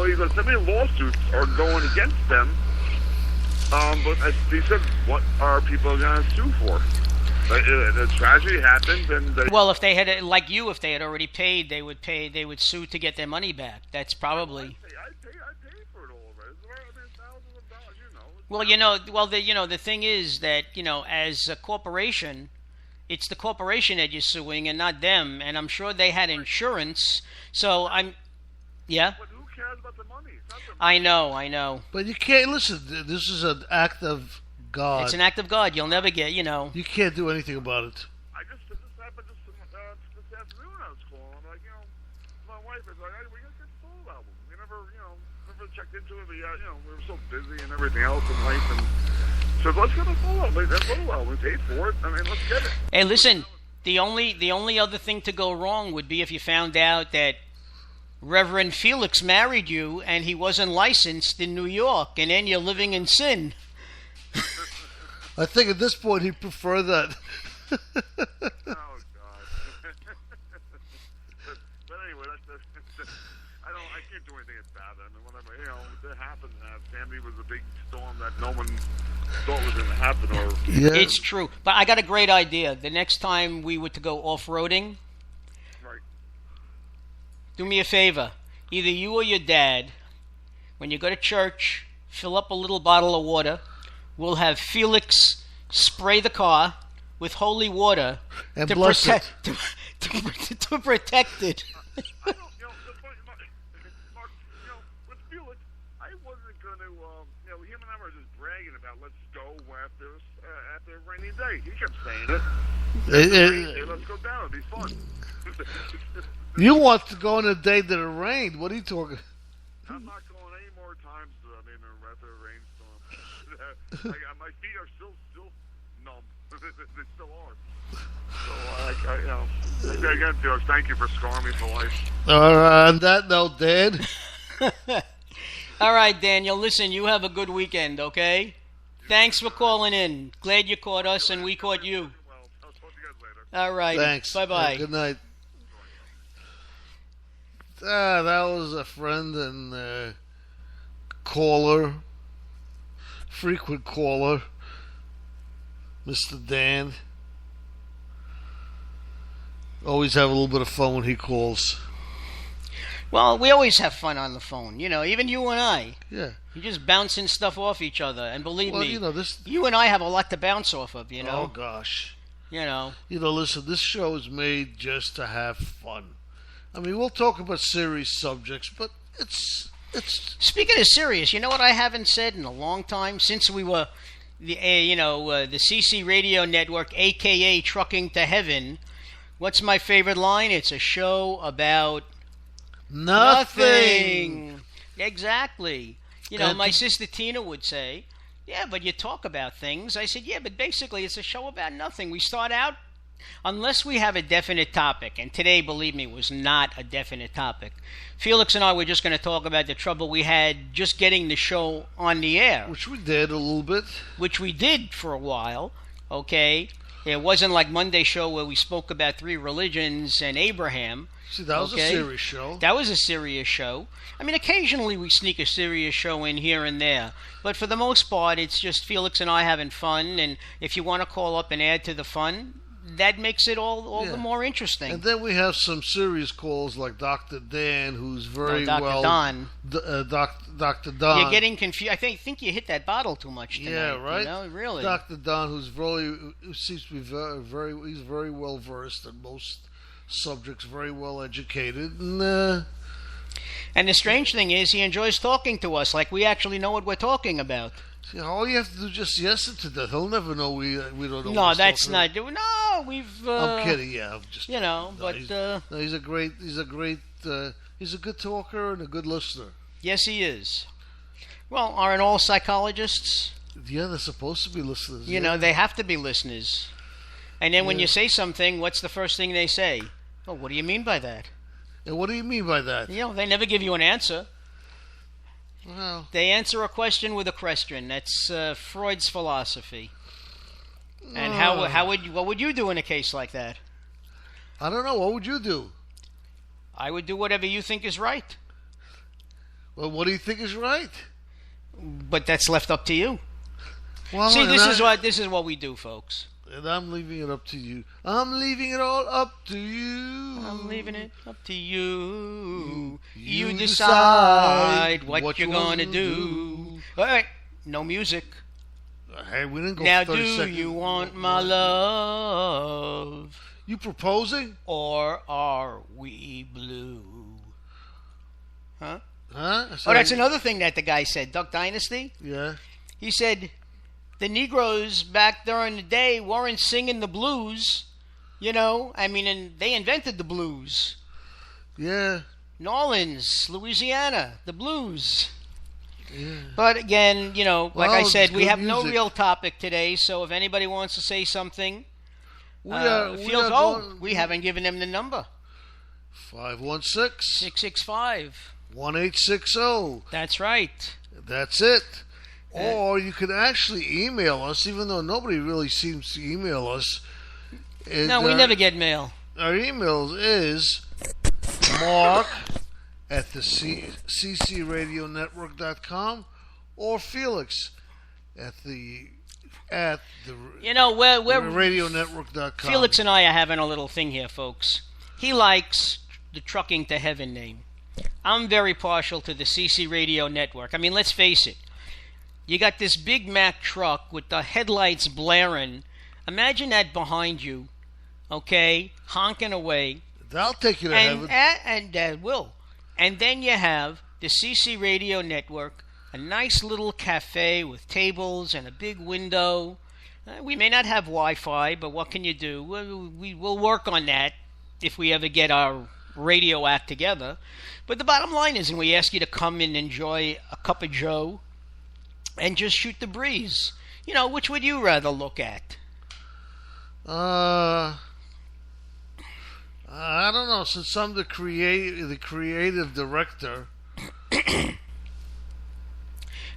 either so many lawsuits are going against them, but he said, what are people going to sue for? The tragedy happened, and well, if they had if they had already paid, they would sue to get their money back. That's probably. I paid for it all, right? Thousands of dollars, Well, the thing is that as a corporation, it's the corporation that you're suing and not them, and I'm sure they had insurance. So yeah. But who cares about the money? It's not the money. I know. But you can't listen. This is an act of God. It's an act of God. You'll never get, You can't do anything about it. This happened this afternoon. I was calling. I'm like, my wife is like, hey, we got to get the full album. We never checked into it. We were so busy and everything else in life. And so let's get the full album. That full album, we paid for it. I mean, let's get it. Hey, listen. The only other thing to go wrong would be if you found out that Reverend Felix married you and he wasn't licensed in New York, and then you're living in sin. I think at this point he'd prefer that. Oh, God. but anyway, I can't do anything about it. I mean, whatever, it happened. Sandy was a big storm that no one thought was going to happen. Yeah. It's true. But I got a great idea. The next time we were to go off-roading, right. Do me a favor. Either you or your dad, when you go to church, fill up a little bottle of water. We'll have Felix spray the car with holy water and to protect to protect it. I don't, Mark, with Felix, I wasn't going to, him and I were just bragging about let's go after a rainy day. He kept saying it. Hey, let's go down. It'll be fun. You want to go on a day that it rained. What are you talking? I'm not going any more times after a rainstorm. My feet are still numb. They still are. So, again, Felix, thank you for scarring me for life. On that note, Dan. All right, Daniel, listen, you have a good weekend, okay? Thanks for calling in. Glad you caught us and we caught you. Well, I'll talk to you guys later. All right. Thanks. Bye-bye. Good night. That was a friend and caller, frequent caller, Mr. Dan. Always have a little bit of fun when he calls. Well, we always have fun on the phone, even you and I. Yeah. You're just bouncing stuff off each other. And believe me, this. you and I have a lot to bounce off of, Oh, gosh. Listen, this show is made just to have fun. I mean, we'll talk about serious subjects, but it's. Speaking of serious, you know what I haven't said in a long time? Since we were, the CC Radio Network, a.k.a. Trucking to Heaven. What's my favorite line? It's a show about nothing. Exactly. My sister Tina would say, yeah, but you talk about things. I said, yeah, but basically it's a show about nothing. We start out, unless we have a definite topic, and today, believe me, was not a definite topic. Felix and I were just going to talk about the trouble we had just getting the show on the air. Which we did a little bit. Which we did for a while, okay? It wasn't like Monday's show where we spoke about 3 religions and Abraham. See, that was a serious show. That was a serious show. I mean, occasionally we sneak a serious show in here and there. But for the most part, it's just Felix and I having fun. And if you want to call up and add to the fun, that makes it all the more interesting. And then we have some serious calls like Dr. Dan, who's very Dr. well... Don. Dr. Don. You're getting confused. I think you hit that bottle too much tonight. Yeah, right? Really. Dr. Don, who seems to be he's very well versed in most subjects, very well educated. And the strange thing is he enjoys talking to us like we actually know what we're talking about. See, all you have to do is just yes to that. He'll never know we don't know. No, that's not. No, we've. I'm kidding. Yeah, I'm just. But he's a great. He's a good talker and a good listener. Yes, he is. Well, aren't all psychologists? Yeah, they're supposed to be listeners. They have to be listeners. And then when you say something, what's the first thing they say? Oh, what do you mean by that? And what do you mean by that? They never give you an answer. Well, they answer a question with a question. That's Freud's philosophy. And what would you do in a case like that? I don't know. What would you do? I would do whatever you think is right. Well, what do you think is right? But that's left up to you. Well, see, this is what we do, folks. And I'm leaving it up to you. I'm leaving it all up to you. I'm leaving it up to you. You decide what you're going to do. All right. No music. Hey, we didn't go now, 30 do seconds. You want my love? You proposing? Or are we blue? Huh? Huh? That's another thing that the guy said. Duck Dynasty? Yeah. He said the Negroes back during the day weren't singing the blues, and they invented the blues. Yeah. New Orleans, Louisiana, the blues. Yeah. But again, like I said, we have music. no real topic today, so if anybody wants to say something, we haven't given them the number. 516-665-1860. That's right. That's it. Or you can actually email us, even though nobody really seems to email us. No, we never get mail. Our email is mark@the ccradionetwork.com or Felix at the radionetwork.com. Felix and I are having a little thing here, folks. He likes the Trucking to Heaven name. I'm very partial to the CC Radio Network. I mean, let's face it. You got this Big Mac truck with the headlights blaring. Imagine that behind you, okay, honking away. That'll take you to heaven. And that will. And then you have the CC Radio Network, a nice little cafe with tables and a big window. We may not have Wi-Fi, but what can you do? We'll work on that if we ever get our radio act together. But the bottom line is, and we ask you to come and enjoy a cup of joe and just shoot the breeze. Which would you rather look at? I don't know. Since I'm the creative director.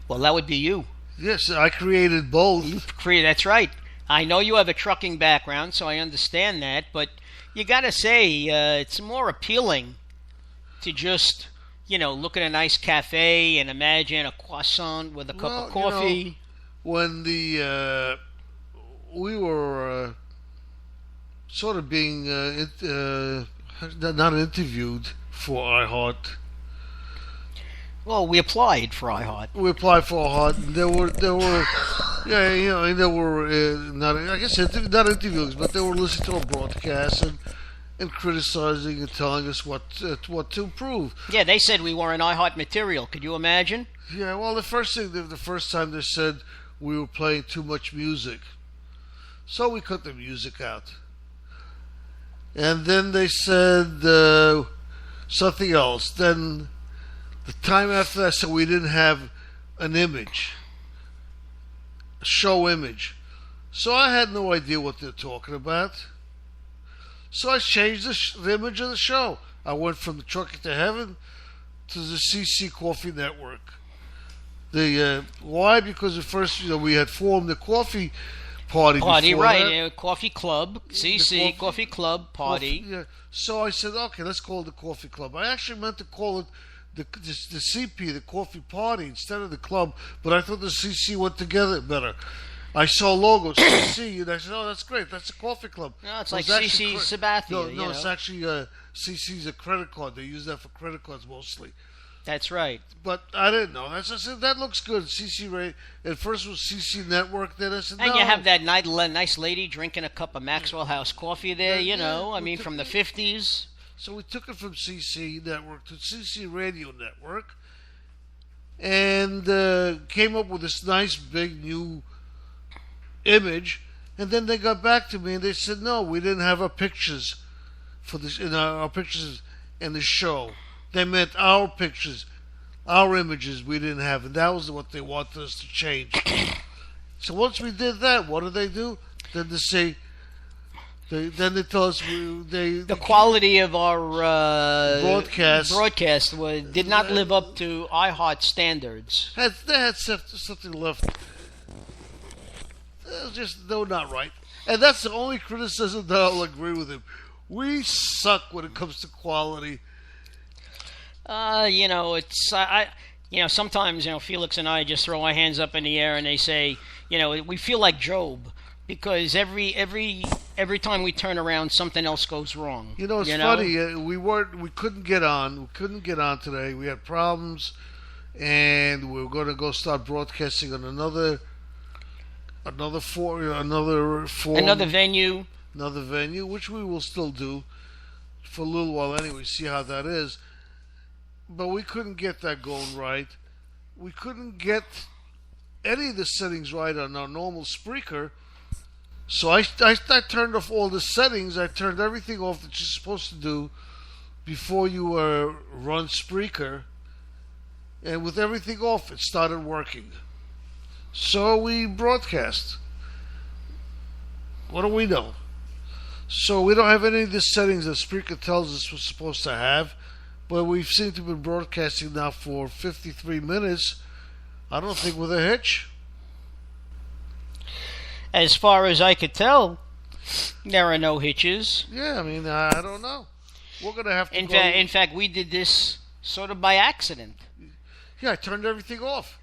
Well, that would be you. Yes, I created both. That's right. I know you have a trucking background, so I understand that. But you got to say, it's more appealing to just, look at a nice cafe and imagine a croissant with a cup of coffee. When we were sort of being not interviewed for iHeart. Well, we applied for iHeart. We applied for iHeart. And there were, and there were not interviews, but they were listening to our broadcast and criticizing and telling us what to improve. Yeah, they said we weren't iHeart material. Could you imagine? Yeah, well, the first time they said we were playing too much music, so we cut the music out. And then they said something else. Then the time after that, so we didn't have an image, a show image. So I had no idea what they're talking about. So I changed the image of the show. I went from the Trucking to Heaven to the CC Coffee Network. Why? Because at first, we had formed the coffee party. Right? Coffee club, CC Coffee Club party. Yeah. So I said, okay, let's call it the Coffee Club. I actually meant to call it the CP, the Coffee Party, instead of the club. But I thought the CC went together better. I saw logos CC, and I said, "Oh, that's great. That's a coffee club." No, it's like CC Sabathia. No, it's actually CC's a credit card. They use that for credit cards mostly. That's right. But I didn't know. I said, that looks good. CC Ray. At first it was CC Network. Then I said, no. And you have that nice lady drinking a cup of Maxwell House coffee there, from the 50s. So we took it from CC Network to CC Radio Network and came up with this nice big new image. And then they got back to me and they said, no, we didn't have our pictures for this in our pictures in the show. They meant our pictures, our images we didn't have, and that was what they wanted us to change. So once we did that, what did they do? Then they tell us the quality of our broadcast did not live up to iHeart standards. They had something left. They were not right, and that's the only criticism that I'll agree with him. We suck when it comes to quality. Sometimes, Felix and I just throw our hands up in the air and they say, we feel like Job because every time we turn around, something else goes wrong. It's funny. We couldn't get on. We couldn't get on today. We had problems, and we were going to go start broadcasting on another venue, which we will still do for a little while anyway. See how that is. But we couldn't get that going right. We couldn't get any of the settings right on our normal Spreaker. So I turned off all the settings. I turned everything off that you're supposed to do before you run Spreaker. And with everything off, it started working. So we broadcast. What do we know? So we don't have any of the settings that Spreaker tells us we're supposed to have. But we seem to have been broadcasting now for 53 minutes. I don't think with a hitch. As far as I could tell, there are no hitches. Yeah, I don't know. We're going to have to In fact, we did this sort of by accident. Yeah, I turned everything off.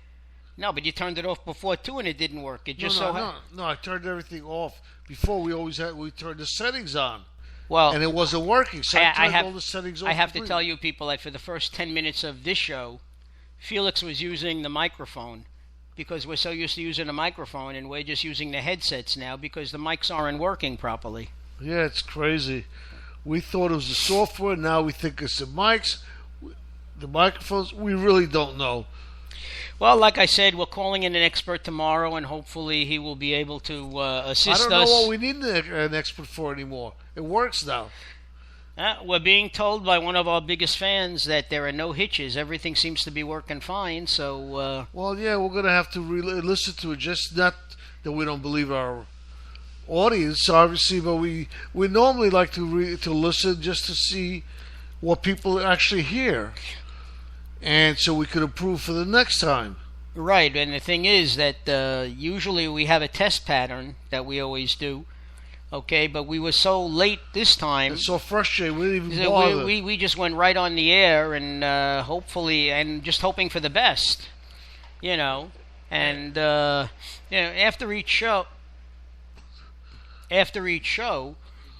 No, but you turned it off before, too, and it didn't work. No, I turned everything off. Before, we turned the settings on. Well, and it wasn't working, so I turned all the settings off. I have to tell you people that for the first 10 minutes of this show, Felix was using the microphone because we're so used to using a microphone, and we're just using the headsets now because the mics aren't working properly. Yeah, it's crazy. We thought it was the software. Now we think it's the mics, the microphones. We really don't know. Well, like I said, we're calling in an expert tomorrow, and hopefully he will be able to assist us. I don't know what we need an expert for anymore. It works now. We're being told by one of our biggest fans that there are no hitches. Everything seems to be working fine. So. Well, yeah, we're going to have to listen to it. Just not that we don't believe our audience, obviously, but we normally like to listen just to see what people actually hear, and so we could improve for the next time. Right, and the thing is that usually we have a test pattern that we always do. Okay, but we were so late this time. It's so frustrating. We didn't even bother. We just went right on the air, and hopefully, and just hoping for the best, you know. And after each show,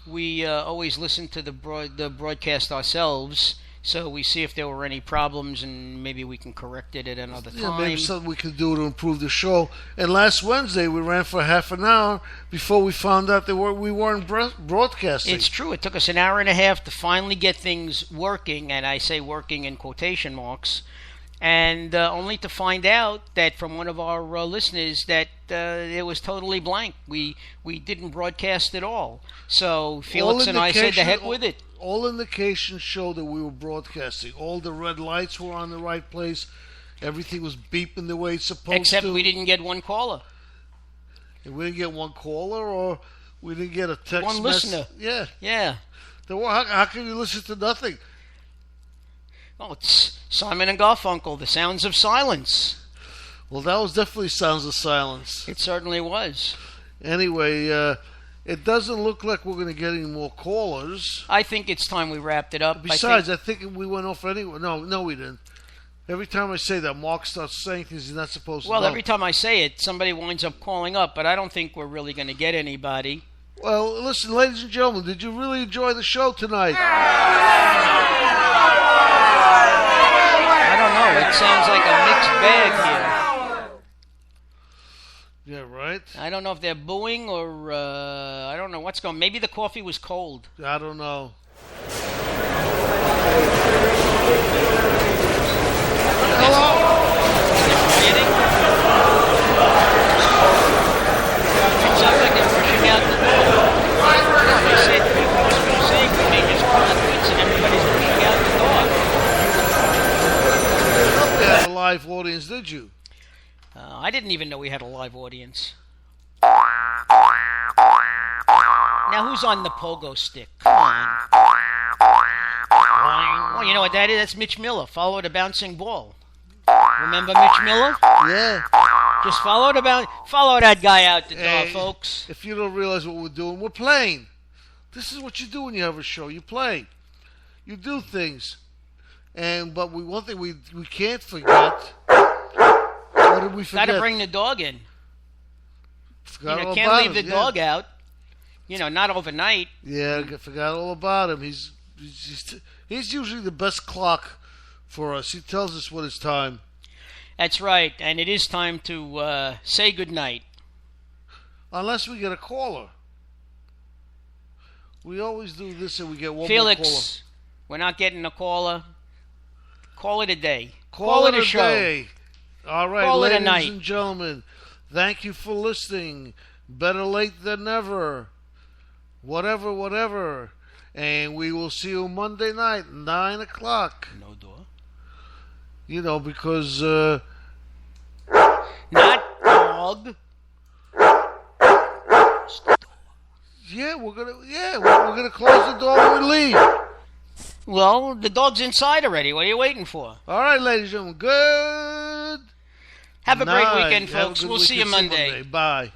we always listen to the broadcast ourselves. So we see if there were any problems, and maybe we can correct it at another time. Yeah, maybe something we can do to improve the show. And last Wednesday, we ran for half an hour before we found out we weren't broadcasting. It's true. It took us an hour and a half to finally get things working, and I say working in quotation marks, and only to find out that from one of our listeners that it was totally blank. We didn't broadcast at all. So Felix and I said, the heck with it. All indications show that we were broadcasting. All the red lights were on the right place. Everything was beeping the way it's supposed to. Except we didn't get one caller. And we didn't get one caller, or we didn't get a text one listener. Yeah. Yeah. Then how can you listen to nothing? Oh, it's Simon and Garfunkel, The Sounds of Silence. Well, that was definitely Sounds of Silence. It certainly was. Anyway, it doesn't look like we're going to get any more callers. I think it's time we wrapped it up. Besides, I think we went off anyway. No, we didn't. Every time I say that, Mark starts saying things he's not supposed to. Well, every time I say it, somebody winds up calling up, but I don't think we're really going to get anybody. Well, listen, ladies and gentlemen, did you really enjoy the show tonight? I don't know. It sounds like a mixed bag here. Yeah, right? I don't know if they're booing or I don't know what's going on. Maybe the coffee was cold. I don't know. Hello? It sounds like they're rushing out the door. They said because we're saying they just call it quits and everybody's rushing out the door. You don't have a live audience, did you? I didn't even know we had a live audience. Now, who's on the pogo stick? Come on. Well, you know what that is? That's Mitch Miller. Follow the bouncing ball. Remember Mitch Miller? Yeah. Just follow that guy out the door, folks. If you don't realize what we're doing, we're playing. This is what you do when you have a show. You play. You do things. But one thing we can't forget. What did we forget? Got to bring the dog in. Can't leave the dog out. Not overnight. Yeah, I forgot all about him. He's usually the best clock for us. He tells us when it's time. That's right, and it is time to say goodnight. Unless we get a caller. We always do this and we get one Felix, more caller. we're not getting a caller. Call it a day. Call it a show. day. All right, Call ladies it a night. and gentlemen, thank you for listening. Better late than never. Whatever. And we will see you Monday night, 9 o'clock. No door. Because... Not dog. Yeah, we're gonna close the door when we leave. Well, the dog's inside already. What are you waiting for? All right, ladies and gentlemen, good Have a night. great weekend, folks. We'll see you Monday. Bye.